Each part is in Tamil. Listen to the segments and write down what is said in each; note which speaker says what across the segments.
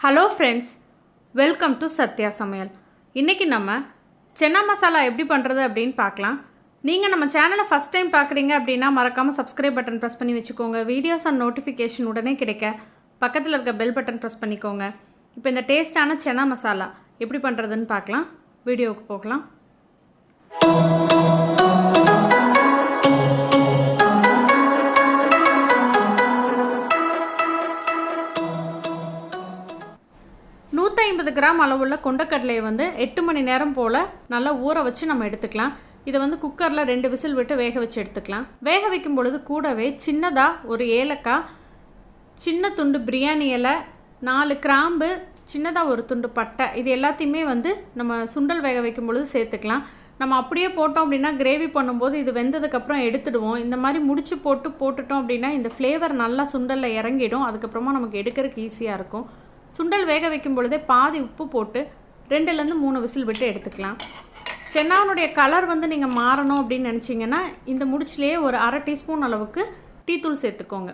Speaker 1: Hello friends, welcome to Sathya சமையல். இன்றைக்கி நம்ம சென்னா மசாலா எப்படி பண்ணுறது அப்படின்னு பார்க்கலாம். நீங்கள் நம்ம சேனலை ஃபஸ்ட் டைம் பார்க்குறீங்க அப்படின்னா மறக்காமல் சப்ஸ்கிரைப் பட்டன் ப்ரெஸ் பண்ணி வச்சுக்கோங்க. வீடியோஸ் அண்ட் நோட்டிஃபிகேஷன் உடனே கிடைக்க பக்கத்தில் இருக்க பெல் பட்டன் ப்ரெஸ் பண்ணிக்கோங்க. இப்போ இந்த டேஸ்டான சென்னா மசாலா எப்படி பண்ணுறதுன்னு பார்க்கலாம். வீடியோவுக்கு போகலாம். கிராம் அளவுள்ள கொண்டக்கடலையை 8 மணி நேரம் போல் நல்லா ஊற வச்சு நம்ம எடுத்துக்கலாம். இதை குக்கரில் 2 விசில் விட்டு வேக வச்சு எடுத்துக்கலாம். வேக வைக்கும் பொழுது கூடவே சின்னதாக ஒரு ஏலக்காய், சின்ன துண்டு பிரியாணி இலை, 4 கிராம்பு, சின்னதாக ஒரு துண்டு பட்டை, இது எல்லாத்தையுமே நம்ம சுண்டல் வேக வைக்கும் பொழுது சேர்த்துக்கலாம். நம்ம அப்படியே போட்டோம் அப்படின்னா கிரேவி பண்ணும்போது இது வெந்ததுக்கப்புறம் எடுத்துடுவோம். இந்த மாதிரி முடிச்சு போட்டுட்டோம் அப்படின்னா இந்த ஃப்ளேவர் நல்லா சுண்டலில் இறங்கிடும். அதுக்கப்புறமா நமக்கு எடுக்கிறதுக்கு ஈஸியாக இருக்கும். சுண்டல் வேக வைக்கும் பொழுதே பாதி உப்பு போட்டு 2லேருந்து 3 விசில் விட்டு எடுத்துக்கலாம். சென்னாவுடைய கலர் நீங்கள் மாறணும் அப்படின்னு நினச்சிங்கன்னா இந்த முடிச்சிலேயே ஒரு அரை டீஸ்பூன் அளவுக்கு டீத்தூள் சேர்த்துக்கோங்க.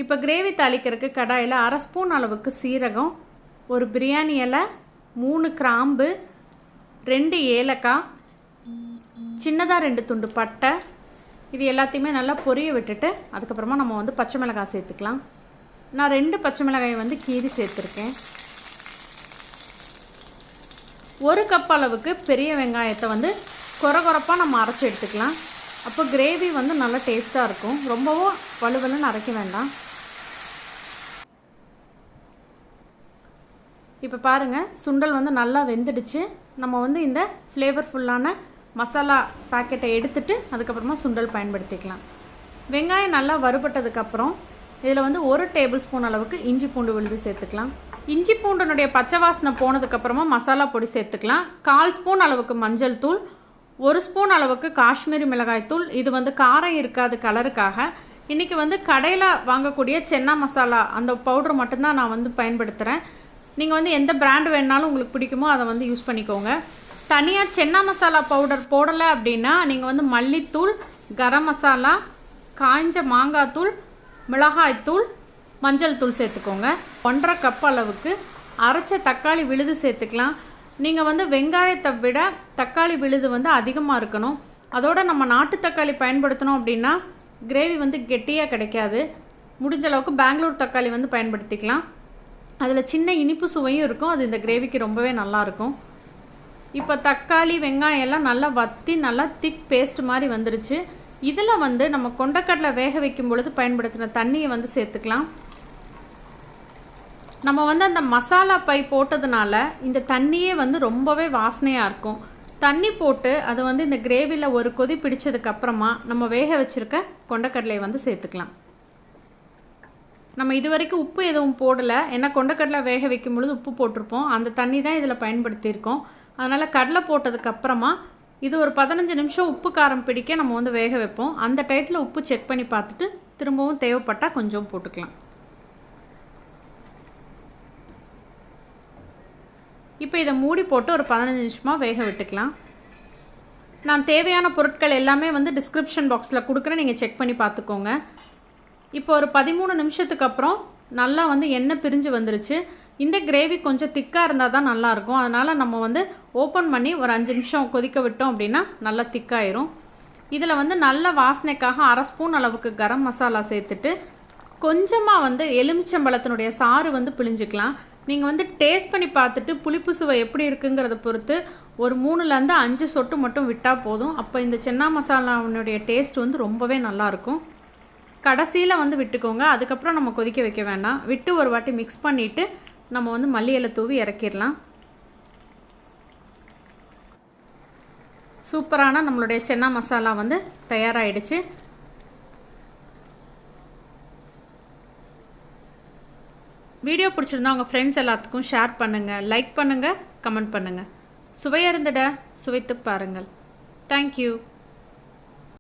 Speaker 1: இப்போ கிரேவி தாளிக்கிறதுக்கு கடாயில் அரை ஸ்பூன் அளவுக்கு சீரகம், ஒரு பிரியாணி இலை, 3 கிராம்பு, 2 ஏலக்காய், சின்னதாக 2 துண்டு பட்டை, இது எல்லாத்தையுமே நல்லா பொரிய விட்டுட்டு அதுக்கப்புறமா நம்ம பச்சை மிளகாய் சேர்த்துக்கலாம். நான் 2 பச்சை மிளகாயை கீறி சேர்த்துருக்கேன். 1 கப் அளவுக்கு பெரிய வெங்காயத்தை கொரகொரப்பாக நம்ம அரைச்சி எடுத்துக்கலாம். அப்போ கிரேவி நல்லா டேஸ்ட்டாக இருக்கும். ரொம்பவும் வலுவலுன்னு அரைக்க வேண்டாம். இப்போ பாருங்கள், சுண்டல் நல்லா வெந்துடுச்சு. நம்ம இந்த ஃப்ளேவர்ஃபுல்லான மசாலா பேக்கெட்டை எடுத்துட்டு அதுக்கப்புறமா சுண்டல் பயன்படுத்திக்கலாம். வெங்காயம் நல்லா வறுபட்டதுக்கப்புறம் இதில் 1 டேபிள் ஸ்பூன் அளவுக்கு இஞ்சி பூண்டு விழுது சேர்த்துக்கலாம். இஞ்சி பூண்டனுடைய பச்சை வாசனை போனதுக்கப்புறமா மசாலா பொடி சேர்த்துக்கலாம். 1/4 ஸ்பூன் அளவுக்கு மஞ்சள் தூள், 1 ஸ்பூன் அளவுக்கு காஷ்மீரி மிளகாய் தூள். இது காரம் இருக்காது, கலருக்காக. இன்றைக்கி கடையில் வாங்கக்கூடிய சென்னா மசாலா அந்த பவுடர் மட்டும்தான் நான் பயன்படுத்துகிறேன். நீங்கள் எந்த பிராண்ட் வேணாலும் உங்களுக்கு பிடிக்குமோ அதை யூஸ் பண்ணிக்கோங்க. தனியாக சென்னா மசாலா பவுடர் போடலை அப்படின்னா நீங்கள் மல்லித்தூள், கரம் மசாலா, காய்ஞ்ச மாங்காய் தூள், மிளகாய்த்தூள், மஞ்சள் தூள் சேர்த்துக்கோங்க. 1/2 கப் அளவுக்கு அரைச்ச தக்காளி விழுது சேர்த்துக்கலாம். நீங்கள் வெங்காயத்தை விட தக்காளி விழுது அதிகமாக இருக்கணும். அதோடு நம்ம நாட்டு தக்காளி பயன்படுத்தணும் அப்படின்னா கிரேவி கெட்டியாக கிடைக்காது. முடிஞ்ச அளவுக்கு பெங்களூர் தக்காளி பயன்படுத்திக்கலாம். அதில் சின்ன இனிப்பு சுவையும் இருக்கும். அது இந்த கிரேவிக்கு ரொம்பவே நல்லாயிருக்கும். இப்போ தக்காளி வெங்காயம் எல்லாம் நல்லா வற்றி நல்லா திக் பேஸ்ட் மாதிரி வந்துருச்சு. இதில் நம்ம கொண்டக்கடலை வேக வைக்கும் பொழுது பயன்படுத்தின தண்ணியை சேர்த்துக்கலாம். நம்ம அந்த மசாலா பை போட்டதுனால இந்த தண்ணியே ரொம்பவே வாசனையாக இருக்கும். தண்ணி போட்டு அது இந்த கிரேவியில் ஒரு கொதி பிடிச்சதுக்கப்புறமா நம்ம வேக வச்சுருக்க கொண்டக்கடலையை சேர்த்துக்கலாம். நம்ம இது வரைக்கும் உப்பு எதுவும் போடலை, ஏன்னா கொண்டக்கடலை வேக வைக்கும் பொழுது உப்பு போட்டிருப்போம். அந்த தண்ணி தான் இதில் பயன்படுத்தியிருக்கோம். அதனால் கடலை போட்டதுக்கப்புறமா இது ஒரு 15 நிமிஷம் உப்பு காரம் பிடிக்க நம்ம வேக வைப்போம். அந்த டயத்தில் உப்பு செக் பண்ணி பார்த்துட்டு திரும்பவும் தேவைப்பட்டால் கொஞ்சம் போட்டுக்கலாம். இப்போ இதை மூடி போட்டு ஒரு 15 நிமிஷமாக வேக விட்டுக்கலாம். நான் தேவையான பொருட்கள் எல்லாமே டிஸ்கிரிப்ஷன் பாக்ஸில் கொடுக்குறேன், நீங்கள் செக் பண்ணி பார்த்துக்கோங்க. இப்போ ஒரு 13 நிமிஷத்துக்கு அப்புறம் நல்லா எண்ணெய் பிரிஞ்சு வந்துருச்சு. இந்த கிரேவி கொஞ்சம் திக்காக இருந்தால் தான் நல்லாயிருக்கும். அதனால் நம்ம ஓப்பன் பண்ணி ஒரு 5 நிமிஷம் கொதிக்க விட்டோம் அப்படின்னா நல்லா திக்காயிரும். இதில் நல்ல வாசனைக்காக அரை ஸ்பூன் அளவுக்கு கரம் மசாலா சேர்த்துட்டு கொஞ்சமாக எலுமிச்சம்பழத்தினுடைய சாறு பிழிஞ்சிக்கலாம். நீங்கள் டேஸ்ட் பண்ணி பார்த்துட்டு புளிப்பு சுவை எப்படி இருக்குங்கிறத பொறுத்து ஒரு 3லேருந்து 5 சொட்டு மட்டும் விட்டால் போதும். அப்போ இந்த சென்னா மசாலாவினுடைய டேஸ்ட் ரொம்பவே நல்லாயிருக்கும். கடைசியில் விட்டுக்கோங்க. அதுக்கப்புறம் நம்ம கொதிக்க வைக்க வேண்டாம். விட்டு ஒரு வாட்டி மிக்ஸ் பண்ணிவிட்டு நம்ம மல்லி இலை தூவி இறக்கிடலாம். சூப்பரான நம்மளுடைய சென்னா மசாலா தயாராகிடுச்சு. வீடியோ பிடிச்சிருந்தா உங்கள் ஃப்ரெண்ட்ஸ் எல்லாத்துக்கும் ஷேர் பண்ணுங்கள், லைக் பண்ணுங்கள், கமெண்ட் பண்ணுங்கள். சுவையருந்திட சுவைத்து பாருங்கள். தேங்க்யூ.